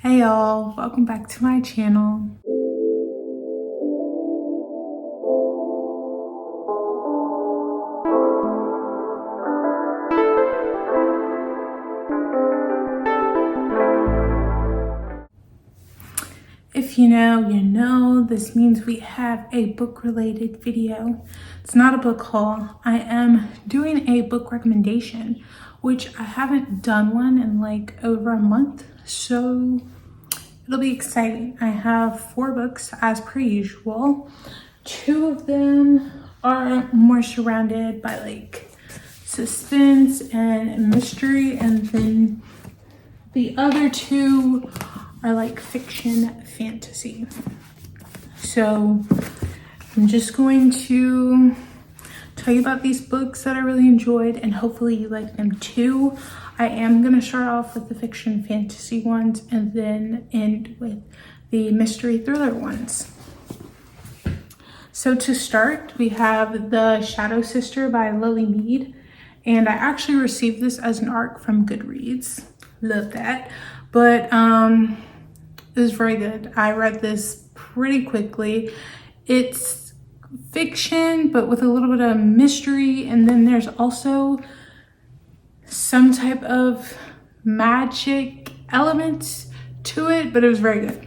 Hey y'all, welcome back to my channel. If you know, you know. This means we have a book related video. It's not a book haul. I am doing a book recommendation, which I haven't done one in like over a month, so it'll be exciting. I have 4 books as per usual. 2 of them are more surrounded by like suspense and mystery, and then the other 2 are like fiction fantasy. So I'm just going to tell you about these books that I really enjoyed, and hopefully you like them too. I am going to start off with the fiction fantasy ones and then end with the mystery thriller ones. So to start, we have The Shadow Sister by Lily Meade, and I actually received this as an ARC from Goodreads. Love that. But it was very good. I read this pretty quickly. It's fiction, but with a little bit of mystery, and then there's also some type of magic elements to it, but it was very good.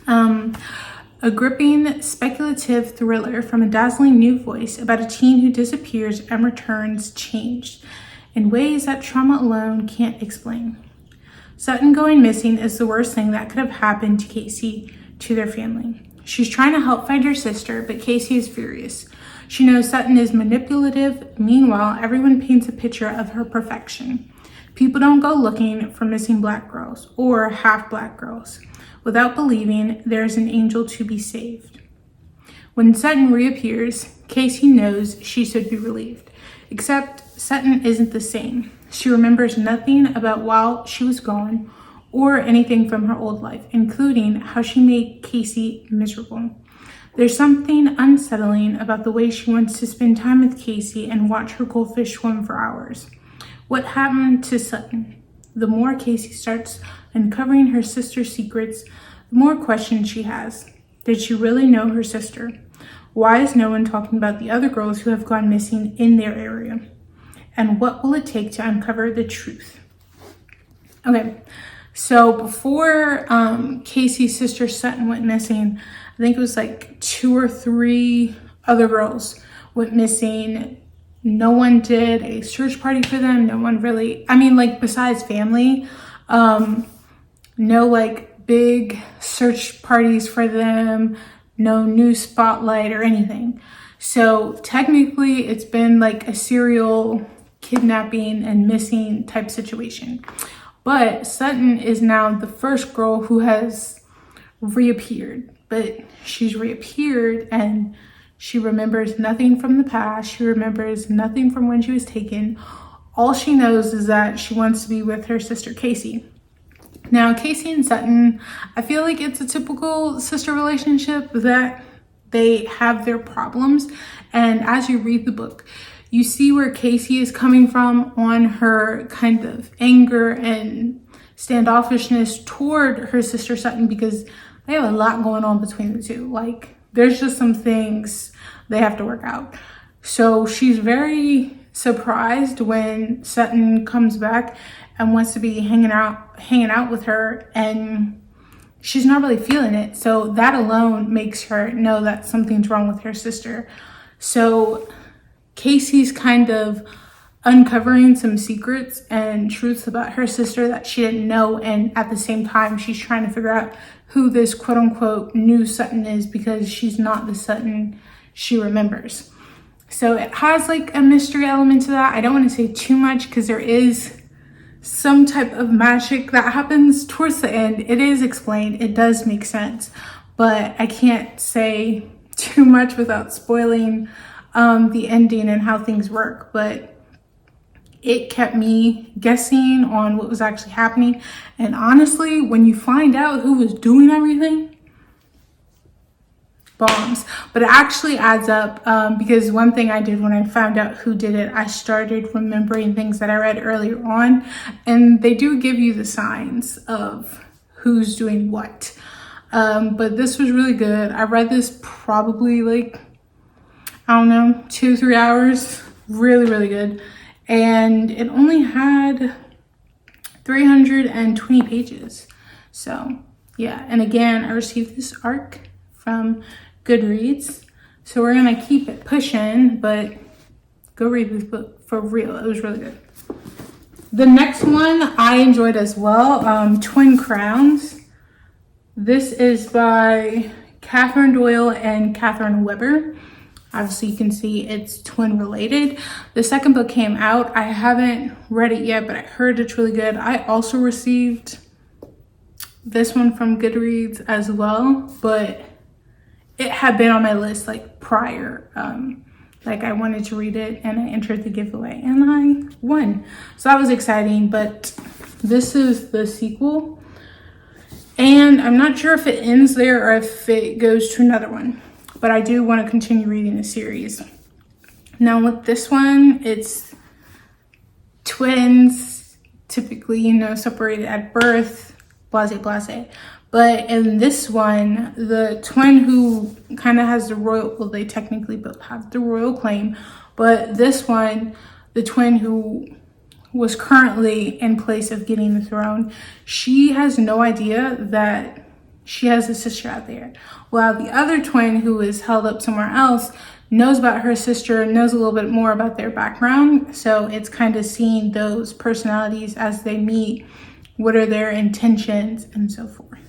A gripping speculative thriller from a dazzling new voice about a teen who disappears and returns changed in ways that trauma alone can't explain. Sutton going missing is the worst thing that could have happened to Casey, to their family. She's trying to help find her sister, but Casey is furious. She knows Sutton is manipulative. Meanwhile, everyone paints a picture of her perfection. People don't go looking for missing Black girls or half Black girls without believing there's an angel to be saved. When Sutton reappears, Casey knows she should be relieved, except Sutton isn't the same. She remembers nothing about while she was gone or anything from her old life, including how she made Casey miserable. There's something unsettling about the way she wants to spend time with Casey and watch her goldfish swim for hours. What happened to Sutton? The more Casey starts uncovering her sister's secrets, the more questions she has. Did she really know her sister? Why is no one talking about the other girls who have gone missing in their area? And what will it take to uncover the truth? Okay, so before Casey's sister Sutton went missing, I think it was like 2 or 3 other girls went missing. No one did a search party for them. No one really, like besides family, no like big search parties for them, no news spotlight or anything. So technically it's been like a serial kidnapping and missing type situation. But Sutton is now the first girl who has reappeared, but she's reappeared and she remembers nothing from the past. She remembers nothing from when she was taken. All she knows is that she wants to be with her sister Casey. Now, Casey and Sutton, I feel like it's a typical sister relationship that they have their problems. And as you read the book, you see where Casey is coming from on her kind of anger and standoffishness toward her sister Sutton, because they have a lot going on between the two. Like, there's just some things they have to work out. So she's very surprised when Sutton comes back and wants to be hanging out with her, and she's not really feeling it. So that alone makes her know that something's wrong with her sister. So Casey's kind of uncovering some secrets and truths about her sister that she didn't know, and at the same time she's trying to figure out who this quote-unquote new Sutton is, because she's not the Sutton she remembers. So it has like a mystery element to that. I don't want to say too much because there is some type of magic that happens towards the end. It is explained, it does make sense, but I can't say too much without spoiling the ending and how things work. But it kept me guessing on what was actually happening. And honestly, when you find out who was doing everything, bombs. But it actually adds up, because one thing I did when I found out who did it, I started remembering things that I read earlier on, and they do give you the signs of who's doing what. But this was really good. I read this probably like, I don't know, 2-3 hours. Really, really good. And it only had 320 pages. So yeah, and again, I received this ARC from Goodreads. So we're gonna keep it pushing, but go read this book for real. It was really good. The next one I enjoyed as well, Twin Crowns. This is by Katherine Doyle and Katherine Weber. Obviously you can see it's twin related. The second book came out. I haven't read it yet, but I heard it's really good. I also received this one from Goodreads as well, but it had been on my list like prior. Like I wanted to read it and I entered the giveaway and I won. So that was exciting, but this is the sequel. And I'm not sure if it ends there or if it goes to another one, but I do want to continue reading the series. Now with this one, it's twins, typically, you know, separated at birth, blase, blase. But in this one, the twin who kind of has the royal, well, they technically both have the royal claim, but this one, the twin who was currently in place of getting the throne, she has no idea that she has a sister out there. While the other twin who is held up somewhere else knows about her sister, knows a little bit more about their background. So it's kind of seeing those personalities as they meet, what are their intentions and so forth.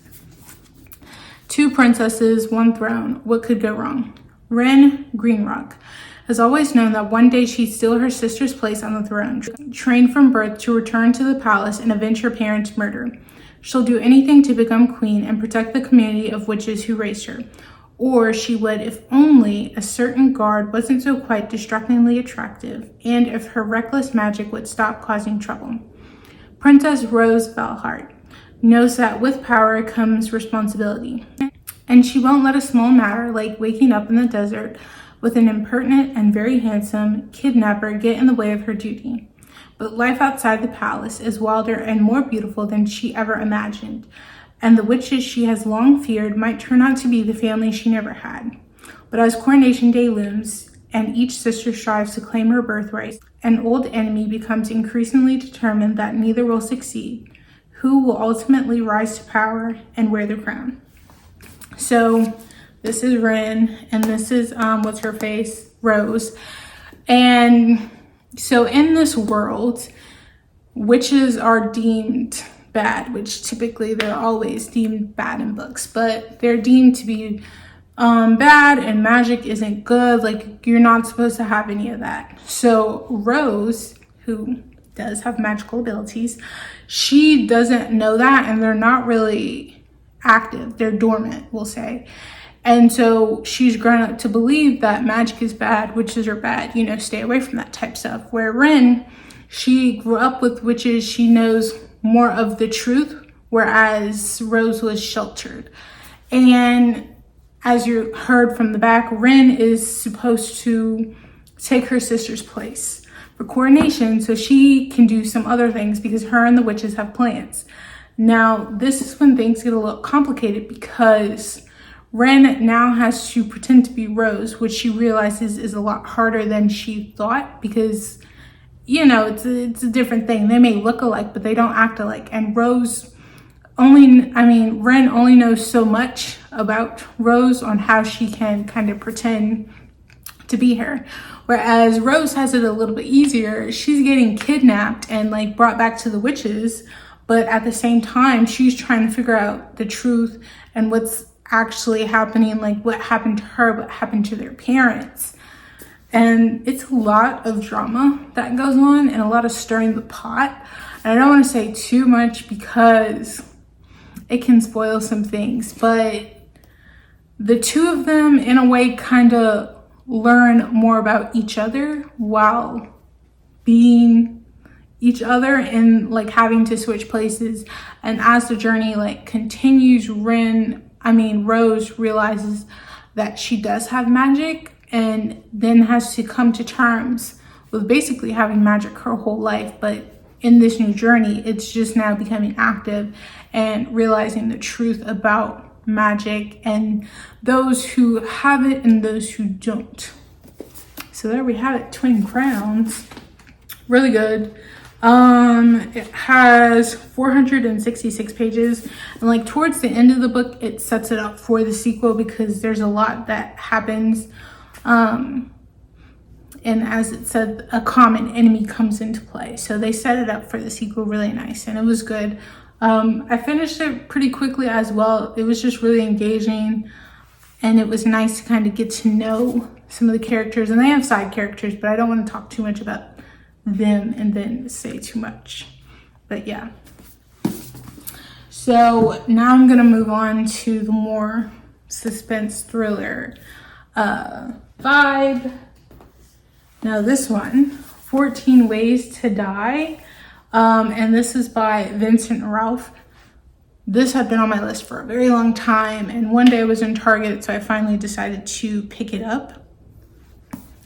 Two princesses, one throne. What could go wrong? Wren Greenrock has always known that one day she'd steal her sister's place on the throne, trained from birth to return to the palace and avenge her parents' murder. She'll do anything to become queen and protect the community of witches who raised her. Or she would if only a certain guard wasn't so quite distractingly attractive, and if her reckless magic would stop causing trouble. Princess Rose Valhart knows that with power comes responsibility, and she won't let a small matter like waking up in the desert with an impertinent and very handsome kidnapper get in the way of her duty. But life outside the palace is wilder and more beautiful than she ever imagined, and the witches she has long feared might turn out to be the family she never had. But as coronation day looms and each sister strives to claim her birthright, an old enemy becomes increasingly determined that neither will succeed. Who will ultimately rise to power and wear the crown? So this is Wren, and this is what's her face, Rose. And so in this world, witches are deemed bad, which typically they're always deemed bad in books, but they're deemed to be bad, and magic isn't good. Like, you're not supposed to have any of that. So Rose, who does have magical abilities, she doesn't know that, and they're not really active. They're dormant, we'll say. And so she's grown up to believe that magic is bad, witches are bad, you know, stay away from that type stuff. Where Wren, she grew up with witches, she knows more of the truth, whereas Rose was sheltered. And as you heard from the back, Wren is supposed to take her sister's place for coronation so she can do some other things, because her and the witches have plans. Now, this is when things get a little complicated, because Wren now has to pretend to be Rose, which she realizes is a lot harder than she thought, because, you know, it's a different thing. They may look alike, but they don't act alike. And Wren only knows so much about Rose on how she can kind of pretend to be her. Whereas Rose has it a little bit easier. She's getting kidnapped and like brought back to the witches, but at the same time, she's trying to figure out the truth and what's actually happening, like what happened to her, what happened to their parents. And it's a lot of drama that goes on and a lot of stirring the pot. And I don't want to say too much because it can spoil some things, but the two of them in a way kind of learn more about each other while being each other and like having to switch places. And as the journey like continues, Rose realizes that she does have magic, and then has to come to terms with basically having magic her whole life, but in this new journey, it's just now becoming active and realizing the truth about magic and those who have it and those who don't. So there we have it, Twin Crowns. Really good. It has 466 pages, and like towards the end of the book, it sets it up for the sequel because there's a lot that happens. And as it said, a common enemy comes into play. So they set it up for the sequel really nice, and it was good. I finished it pretty quickly as well. It was just really engaging, and it was nice to kind of get to know some of the characters. And they have side characters, but I don't want to talk too much about them and then say too much. But yeah. So now I'm going to move on to the more suspense thriller vibe. Now this one, 14 Ways to Die. And this is by Vincent Ralph. This had been on my list for a very long time, and one day I was in Target, so I finally decided to pick it up.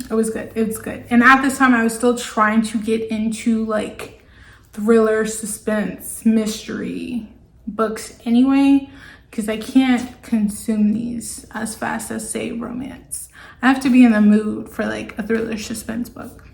It was good. It's good. And at this time, I was still trying to get into like thriller, suspense, mystery books anyway, because I can't consume these as fast as, say, romance. I have to be in the mood for like a thriller suspense book.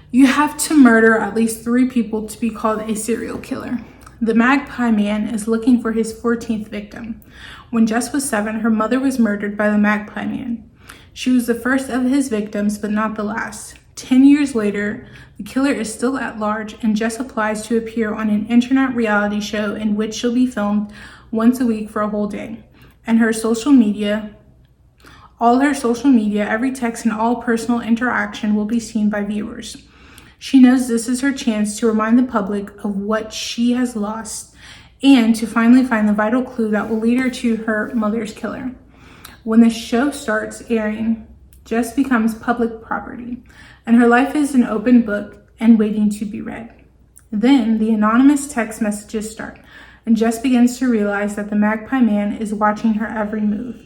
You have to murder at least 3 people to be called a serial killer. The Magpie Man is looking for his 14th victim. When Jess was 7, her mother was murdered by the Magpie Man. She was the first of his victims, but not the last. 10 years later, the killer is still at large, and Jess applies to appear on an internet reality show in which she'll be filmed once a week for a whole day. And her social media, every text, and all personal interaction will be seen by viewers. She knows this is her chance to remind the public of what she has lost and to finally find the vital clue that will lead her to her mother's killer. When the show starts airing, Jess becomes public property, and her life is an open book and waiting to be read. Then the anonymous text messages start, and Jess begins to realize that the Magpie Man is watching her every move.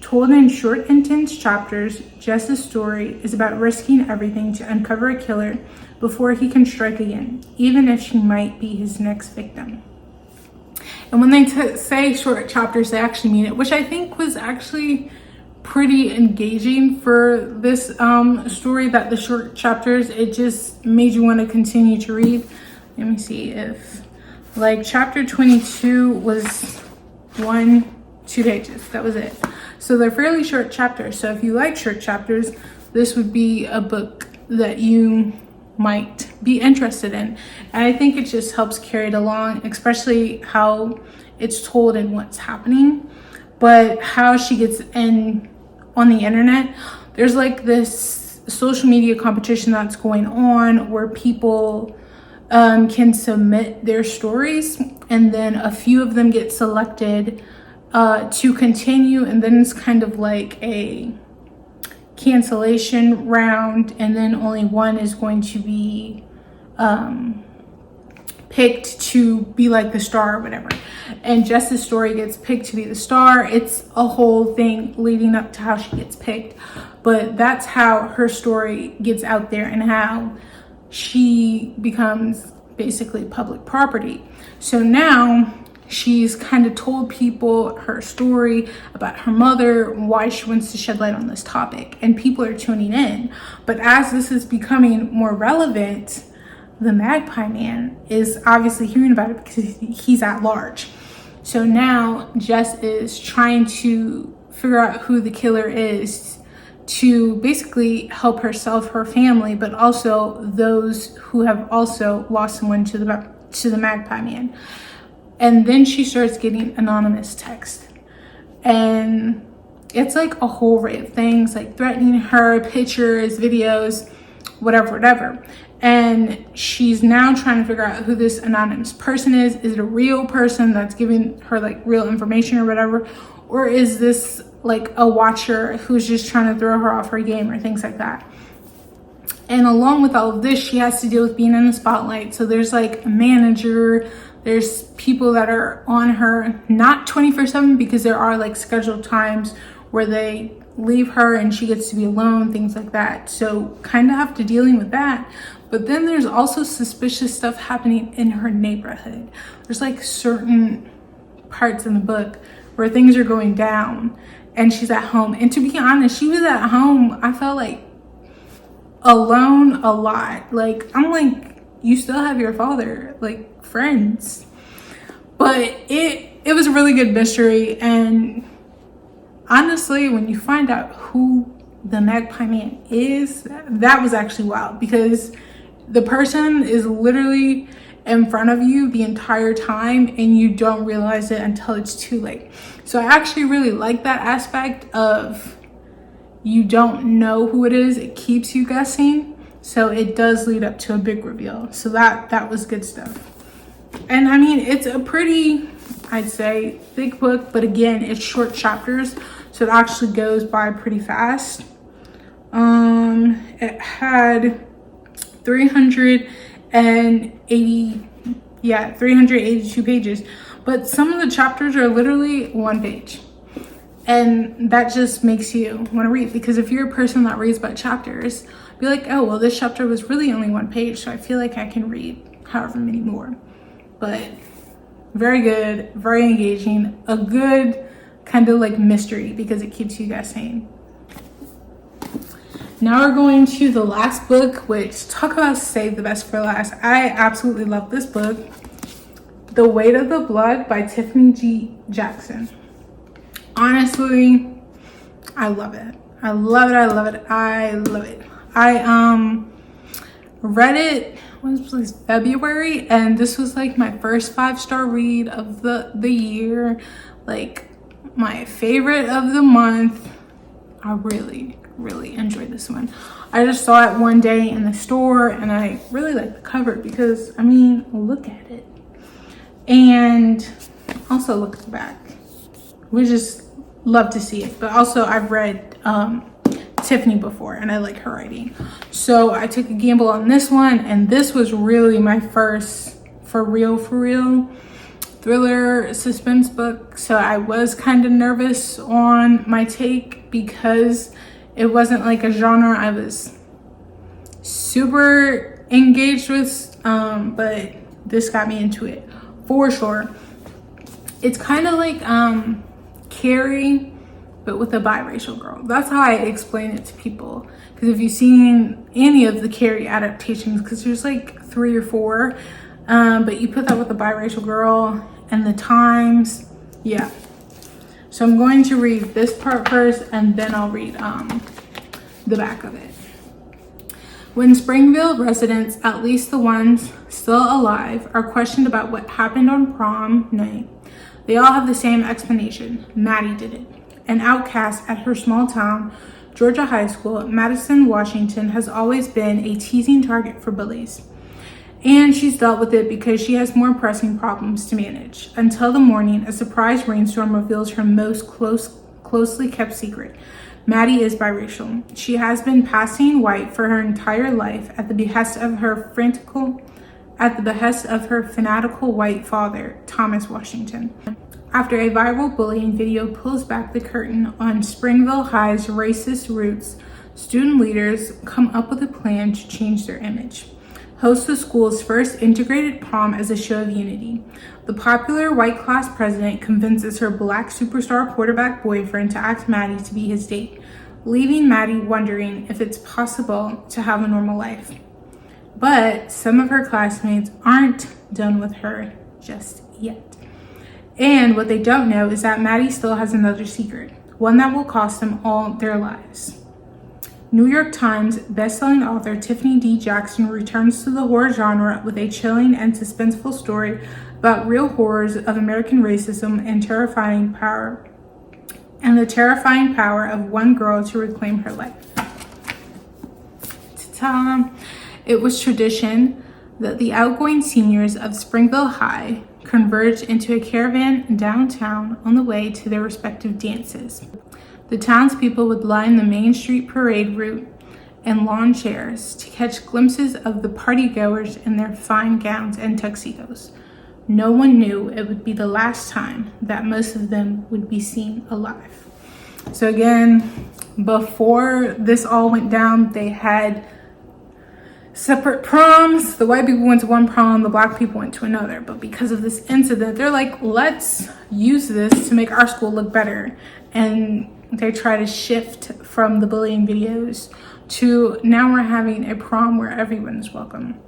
Told in short, intense chapters, Jess's story is about risking everything to uncover a killer before he can strike again, even if she might be his next victim. And when they say short chapters, they actually mean it, which I think was actually pretty engaging for this story, that the short chapters, it just made you want to continue to read. Let me see if, like, chapter 22 was 1-2 pages. That was it. So they're fairly short chapters. So if you like short chapters, this would be a book that you might be interested in. And I think it just helps carry it along, especially how it's told and what's happening. But how she gets in on the internet, there's like this social media competition that's going on where people can submit their stories, and then a few of them get selected to continue, and then it's kind of like a cancellation round, and then only one is going to be picked to be like the star or whatever. And Jess's story gets picked to be the star. It's a whole thing leading up to how she gets picked, but that's how her story gets out there and how she becomes basically public property. So now she's kind of told people her story about her mother, why she wants to shed light on this topic, and people are tuning in. But as this is becoming more relevant, the Magpie Man is obviously hearing about it because he's at large. So now Jess is trying to figure out who the killer is to basically help herself, her family, but also those who have also lost someone to the Magpie Man. And then she starts getting anonymous text, and it's like a whole array of things, like threatening her, pictures, videos, whatever. And she's now trying to figure out who this anonymous person is. Is it a real person that's giving her like real information or whatever? Or is this like a watcher who's just trying to throw her off her game or things like that? And along with all of this, she has to deal with being in the spotlight. So there's like a manager, there's people that are on her, not 24/7, because there are like scheduled times where they leave her and she gets to be alone, things like that. So kind of have to dealing with that. But then there's also suspicious stuff happening in her neighborhood. There's like certain parts in the book where things are going down and she's at home. And to be honest, she was at home, I felt like, alone a lot. Like, I'm like, you still have your father, like, friends. But it was a really good mystery. And honestly, when you find out who the Magpie Man is, that was actually wild, because the person is literally in front of you the entire time and you don't realize it until it's too late. So I actually really like that aspect of, you don't know who it is, it keeps you guessing, so it does lead up to a big reveal. So that was good stuff. And I mean, it's a pretty, I'd say, thick book, but again, it's short chapters, so it actually goes by pretty fast. It had 382 pages, but some of the chapters are literally 1 page. And that just makes you want to read, because if you're a person that reads by chapters, be like, oh, well, this chapter was really only 1 page, so I feel like I can read however many more. But very good, very engaging, a good kind of like mystery, because it keeps you guessing. Now we're going to the last book, which, talk about save the best for last. I absolutely love this book. The Weight of the Blood by Tiffany G. Jackson. Honestly, I love it. I love it. I love it. I love it. I read it, when was this, February, and this was like my first 5-star read of the year, like my favorite of the month. I really enjoyed this one. I just saw it one day in the store and I really like the cover, because I mean, look at it, and also look at the back. We just love to see it. But also, I've read Tiffany before and I like her writing, so I took a gamble on this one, and this was really my first for real thriller suspense book. So I was kind of nervous on my take, because it wasn't like a genre I was super engaged with, but this got me into it for sure. It's kind of like Carrie, but with a biracial girl. That's how I explain it to people, because if you've seen any of the Carrie adaptations, because there's like 3 or 4, but you put that with a biracial girl and the times, yeah. So I'm going to read this part first, and then I'll read the back of it. When Springville residents, at least the ones still alive, are questioned about what happened on prom night, they all have the same explanation: Maddie did it. An outcast at her small town, Georgia high school, Madison, Washington, has always been a teasing target for bullies. And she's dealt with it because she has more pressing problems to manage. Until the morning, a surprise rainstorm reveals her most closely kept secret. Maddie is biracial. She has been passing white for her entire life at the behest of her fanatical white father, Thomas Washington. After a viral bullying video pulls back the curtain on Springville High's racist roots, student leaders come up with a plan to change their image. Host the school's first integrated prom as a show of unity. The popular white class president convinces her black superstar quarterback boyfriend to ask Maddie to be his date, leaving Maddie wondering if it's possible to have a normal life. But some of her classmates aren't done with her just yet. And what they don't know is that Maddie still has another secret, one that will cost them all their lives. New York Times bestselling author Tiffany D. Jackson returns to the horror genre with a chilling and suspenseful story about real horrors of American racism and the terrifying power of one girl to reclaim her life. Ta-ta! It was tradition that the outgoing seniors of Springville High converged into a caravan downtown on the way to their respective dances. The townspeople would line the Main Street parade route and lawn chairs to catch glimpses of the partygoers in their fine gowns and tuxedos. No one knew it would be the last time that most of them would be seen alive. So again, before this all went down, they had separate proms. The white people went to one prom, the black people went to another. But because of this incident, they're like, let's use this to make our school look better. And they try to shift from the bullying videos to now we're having a prom where everyone is welcome.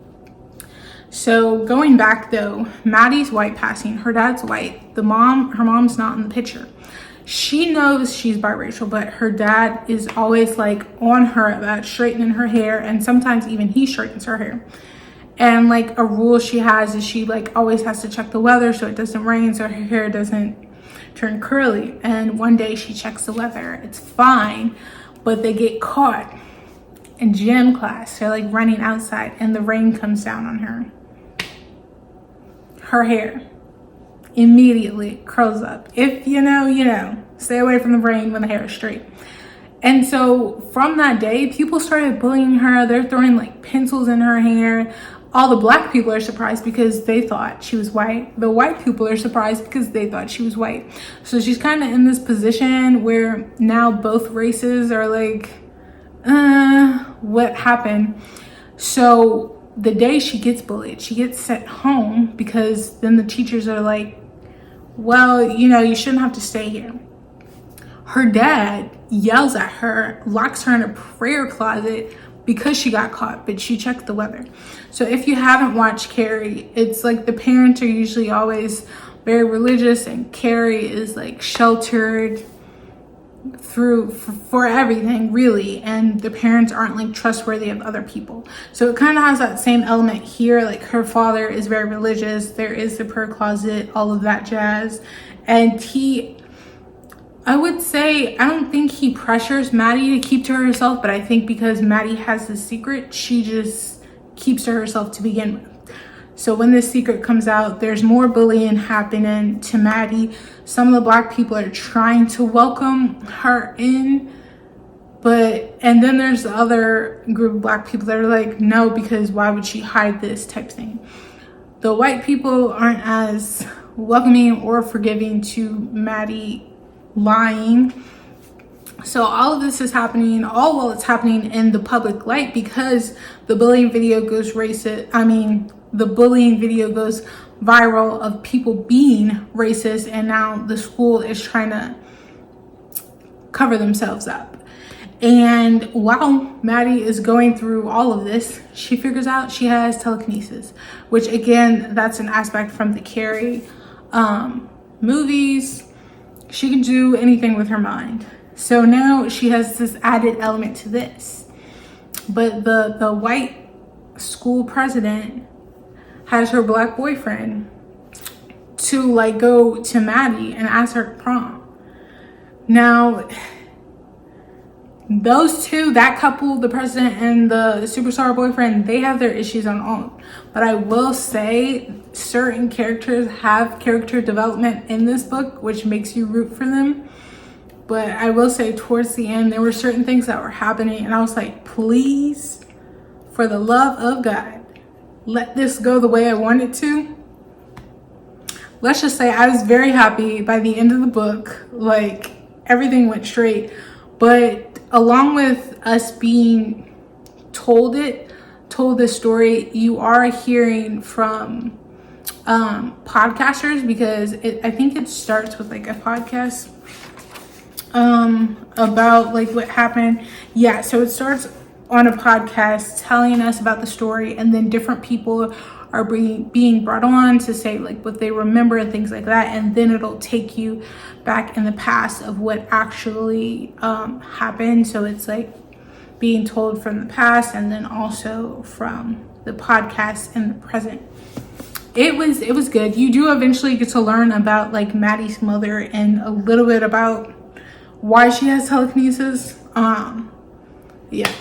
So going back though, Maddie's white passing, her dad's white. Her mom's not in the picture. She knows she's biracial, but her dad is always like on her about straightening her hair, and sometimes even he straightens her hair. And like a rule she has is she like always has to check the weather so it doesn't rain, so her hair doesn't turn curly. And one day she checks the weather, it's fine, but they get caught in gym class. They're like running outside and the rain comes down on her. Her hair immediately curls up. If you know, you know. Stay away from the rain when the hair is straight. And so from that day, people started bullying her. They're throwing like pencils in her hair. All the black people are surprised because they thought she was white. The white people are surprised because they thought she was white. So she's kind of in this position where now both races are like, what happened? So the day she gets bullied, she gets sent home because then the teachers are like, well, you know, you shouldn't have to stay here. Her dad yells at her, locks her in a prayer closet because she got caught, but she checked the weather. So if you haven't watched Carrie, it's like the parents are usually always very religious and Carrie is like sheltered for everything really, and the parents aren't like trustworthy of other people. So it kind of has that same element here. Like her father is very religious, there is the prayer closet, all of that jazz, and I would say I don't think he pressures Maddie to keep to herself, but I think because Maddie has the secret, she just keeps to herself to begin with. So when this secret comes out, there's more bullying happening to Maddie. Some of the black people are trying to welcome her in, and then there's the other group of black people that are like, no, because why would she hide this type thing? The white people aren't as welcoming or forgiving to Maddie lying. So all of this is happening all while it's happening in the public light, because the bullying video goes the bullying video goes viral of people being racist, and now the school is trying to cover themselves up. And while Maddie is going through all of this, she figures out she has telekinesis, which again, that's an aspect from the Carrie movies. She can do anything with her mind. So now she has this added element to this. But the white school president has her black boyfriend to like go to Maddie and ask her to prom. Now, those two, that couple, the president and the superstar boyfriend, they have their issues on own. But I will say certain characters have character development in this book, which makes you root for them. But I will say towards the end, there were certain things that were happening and I was like, please, for the love of God, let this go the way I want it to. Let's just say I was very happy by the end of the book. Like everything went straight. But along with us being told this story, you are hearing from podcasters, because I think it starts with like a podcast about like what happened. Yeah, so it starts on a podcast telling us about the story, and then different people are being brought on to say like what they remember and things like that, and then it'll take you back in the past of what actually happened. So it's like being told from the past and then also from the podcast in the present. It was good. You do eventually get to learn about like Maddie's mother and a little bit about why she has telekinesis. Yeah,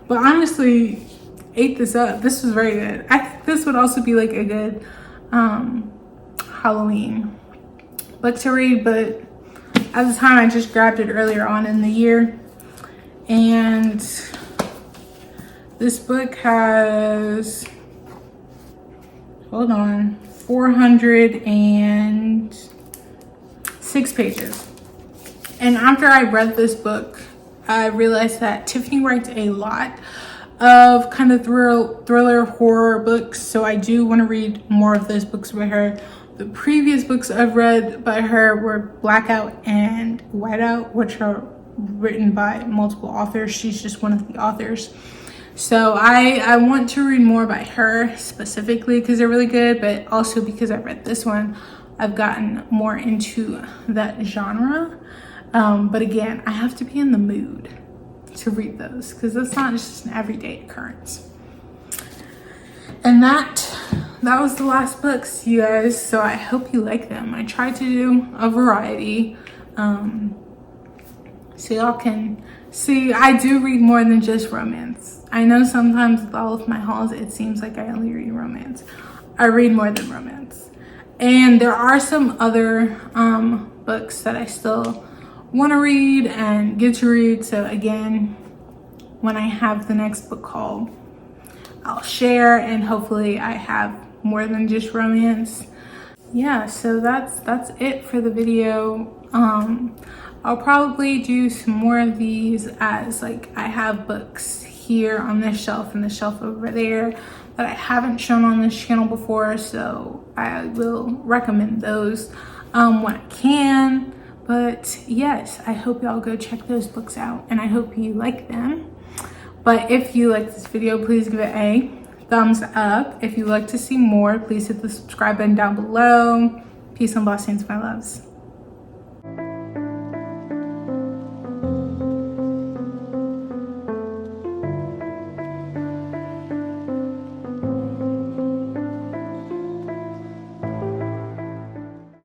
but honestly, ate this up. This was very good. I think this would also be like a good Halloween book to read, but at the time I just grabbed it earlier on in the year. And this book has, hold on, 406 pages. And after I read this book, I realized that Tiffany writes a lot of kind of thriller horror books, so I do want to read more of those books by her. The previous books I've read by her were Blackout and Whiteout, which are written by multiple authors. She's just one of the authors. So I want to read more by her specifically because they're really good, but also because I read this one, I've gotten more into that genre. But again, I have to be in the mood to read those because that's not just an everyday occurrence. And that was the last books, you guys. So I hope you like them. I tried to do a variety. So y'all can see I do read more than just romance. I know sometimes with all of my hauls, it seems like I only read romance. I read more than romance. And there are some other books that I still want to read and get to read. So again, when I have the next book haul, I'll share, and hopefully I have more than just romance. Yeah, so that's it for the video. I'll probably do some more of these as like I have books here on this shelf and the shelf over there that I haven't shown on this channel before, so I will recommend those when I can. But yes, I hope y'all go check those books out, and I hope you like them. But if you like this video, please give it a thumbs up. If you'd like to see more, please hit the subscribe button down below. Peace and blessings, my loves.